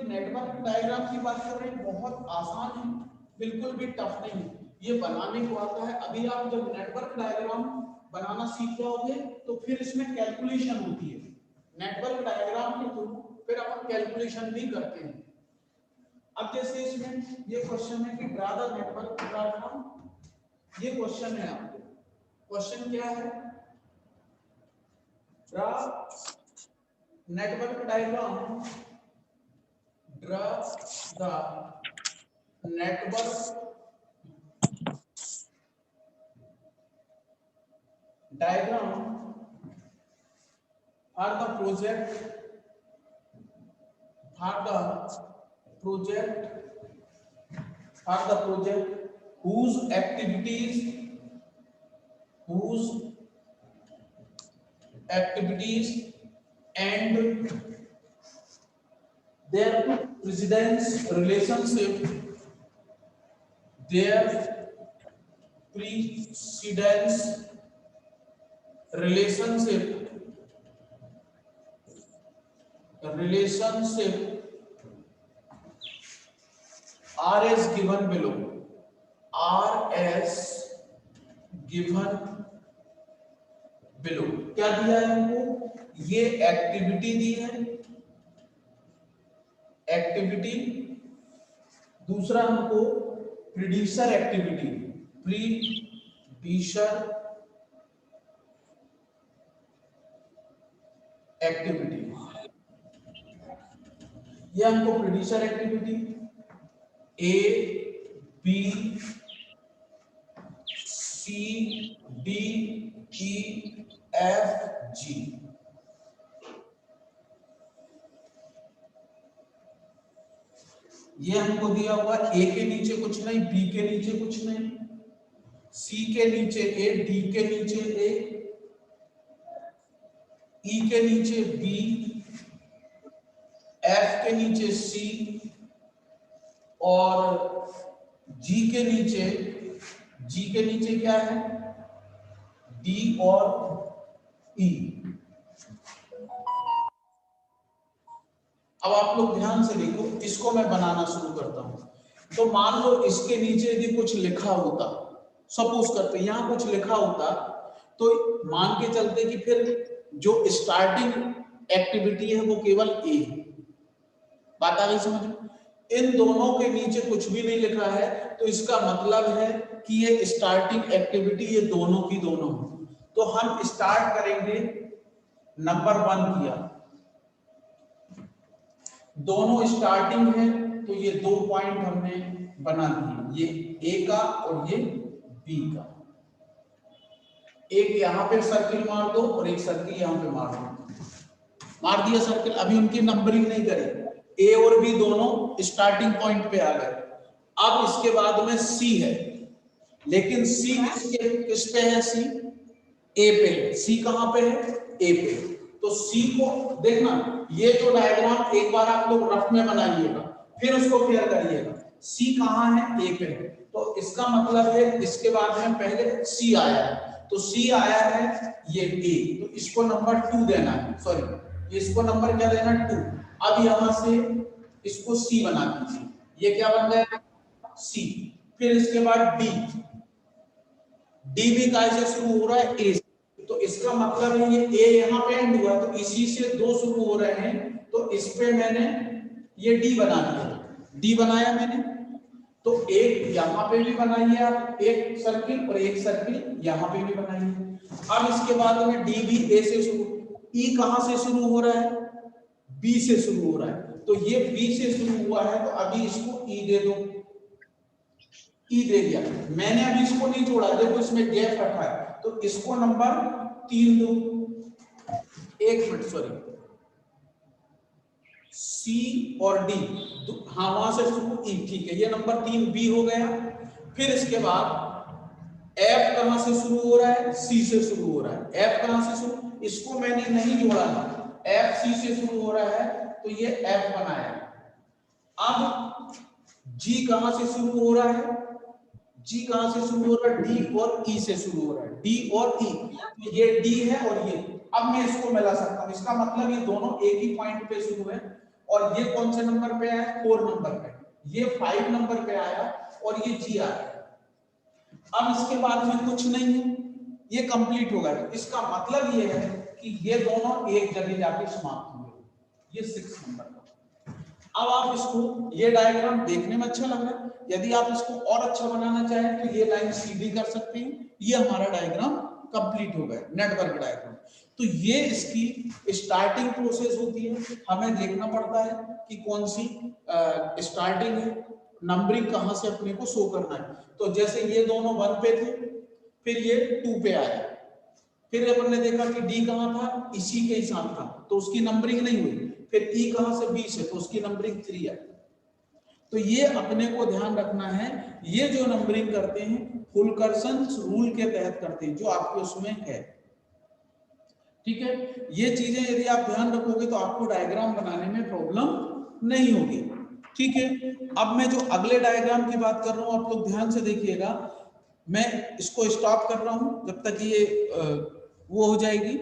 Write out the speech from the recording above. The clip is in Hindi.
नेटवर्क डायग्राम की बात कर रहे हैं, बहुत आसान है, बिल्कुल भी टफ नहीं है, ये बनाने को आता है। अभी आप जब नेटवर्क डायग्राम बनाना सीख जाओगे तो फिर इसमें कैलकुलेशन होती है, नेटवर्क डायग्राम के थ्रू फिर अपन कैलकुलेशन भी करते हैं। अब जैसे इसमें ये क्वेश्चन है कि ड्रा द नेटवर्क डायग्राम, ये क्वेश्चन है आपको, क्वेश्चन क्या है, draw network diagram, draw the network diagram for the project whose activities and their precedence relationship are as given below, क्या दिया है हमको, ये एक्टिविटी दी है, एक्टिविटी, दूसरा हमको प्रोड्यूसर एक्टिविटी, ये हमको producer activity A, B, C, D, E, F, G, ये हमको दिया हुआ A के नीचे कुछ नहीं, B के नीचे कुछ नहीं, C के नीचे A, D के नीचे A, E के नीचे B, F के नीचे C और G के नीचे क्या है, D और E। अब आप लोग ध्यान से देखो, इसको मैं बनाना शुरू करता हूं। तो मान लो इसके नीचे यदि कुछ लिखा होता, सपोज करते यहां कुछ लिखा होता, तो मान के चलते कि फिर जो स्टार्टिंग एक्टिविटी है वो केवल ए है। बात आ गई समझ में? इन दोनों के नीचे कुछ भी नहीं लिखा है, तो इसका मतलब है कि ये स्टार्टिंग एक्टिविटी ये दोनों की दोनों है। तो हम स्टार्ट करेंगे नंबर 1 किया, दोनों स्टार्टिंग है, तो ये 2 पॉइंट हमने बना दिए, ये ए का और ये बी का। एक यहां पे सर्किल मार दो और एक सर्किल यहां पे मार दो, मार दिया सर्किल। अभी उनकी नंबरिंग नहीं करें, ए और बी दोनों स्टार्टिंग पॉइंट पे आ गए। अब इसके बाद में सी है, लेकिन सी किस पे है, सी ए पे, सी कहां पे है, ए पे। तो सी को देखना, ये जो डायग्राम एक बार आप लोग रफ में बनाइएगा, फिर उसको क्लियर करिएगा। सी कहां है, ए पे, तो इसका मतलब है इसके बाद में पहले सी आया है, तो सी आया है ये ए, तो इसको नंबर 2 देना है, सॉरी इसको नंबर क्या देना, 2। अब यहां से इसको सी बना दीजिए, ये क्या बन गया, सी। फिर इसके बाद डी, डी भी कैसे शुरू हो रहा है, ए, तो इसका मतलब है ये ए यहां पे एंड हुआ, तो इसी से 2 शुरू हो रहे हैं, तो इस पे मैंने ये डी बना दिया, डी बनाया मैंने, तो एक यहां पे भी बनाइए आप एक सर्किल और एक सर्किल यहां पे भी बनाइए। अब इसके बाद में डी भी ए से शुरू, ई कहां से शुरू हो रहा है, बी से शुरू हो रहा है, तो ये बी से शुरू हुआ है, तो अभी इसको ई दे दो, ई दे दिया मैंने, अभी इसको नहीं छोड़ा, देखो इसमें गैप रखा है, तो इसको नंबर 3 दो, 1 मिनट सॉरी, सी और डी, हाँ वहां से शुरू ई, ठीक है, ये नंबर 3 बी हो गया। फिर इसके बाद एफ कहां से शुरू हो रहा है, सी से शुरू हो रहा है, एफ कहां से शुरू, इसको मैंने नहीं जोड़ा था, एफ सी से शुरू हो रहा है, तो ये एफ बनाया। अब जी कहां से शुरू हो रहा है, जी कहां से शुरू हो रहा है, डी और ई से शुरू हो रहा है, डी और ई, तो ये डी है और ये, अब मैं इसको मिला सकता हूं, इसका मतलब ये दोनों एक ही पॉइंट पे शुरू है, और ये कौन से नंबर पे आया, 4 नंबर पे, ये 5 नंबर पे आया और ये जी आया। अब इसके बाद में कुछ नहीं है, ये कंप्लीट होगा। इसका मतलब ये है कि ये दोनों एक जगह जाके समाप्त होंगे, ये 6 नंबर का। अब आप इसको, ये डायग्राम देखने में अच्छा लग रहा है, यदि आप इसको और अच्छा बनाना चाहें तो ये लाइन सीधी कर सकते हैं। ये हमारा डायग्राम कंप्लीट हो गया, नेटवर्क डायग्राम। तो ये इसकी स्टार्टिंग प्रोसेस होती है, हमें देखना पड़ता है कि कौन सी स्टार्टिंग है, नंबरिंग कहां से अपने को शो करना है। तो जैसे ये दोनों 1 पे थे, फिर ये 2 पे आया, फिर अपन ने देखा कि डी कहां था, इसी के साथ था, तो उसकी नंबरिंग नहीं हुई। फिर ई कहां से, बी से, तो उसकी नंबरिंग 3 आई। तो ये अपने को ध्यान रखना है, ये जो नंबरिंग करते हैं फुलकर्सन रूल के तहत करते हैं, जो आपके उसमें है। ठीक है, ये चीजें यदि आप ध्यान रखोगे तो आपको डायग्राम बनाने में प्रॉब्लम नहीं होगी। ठीक है, अब मैं जो अगले डायग्राम की बात कर रहा हूं, आप लोग ध्यान से देखिएगा। मैं इसको स्टॉप कर रहा हूं जब तक ये वो हो जाएगी।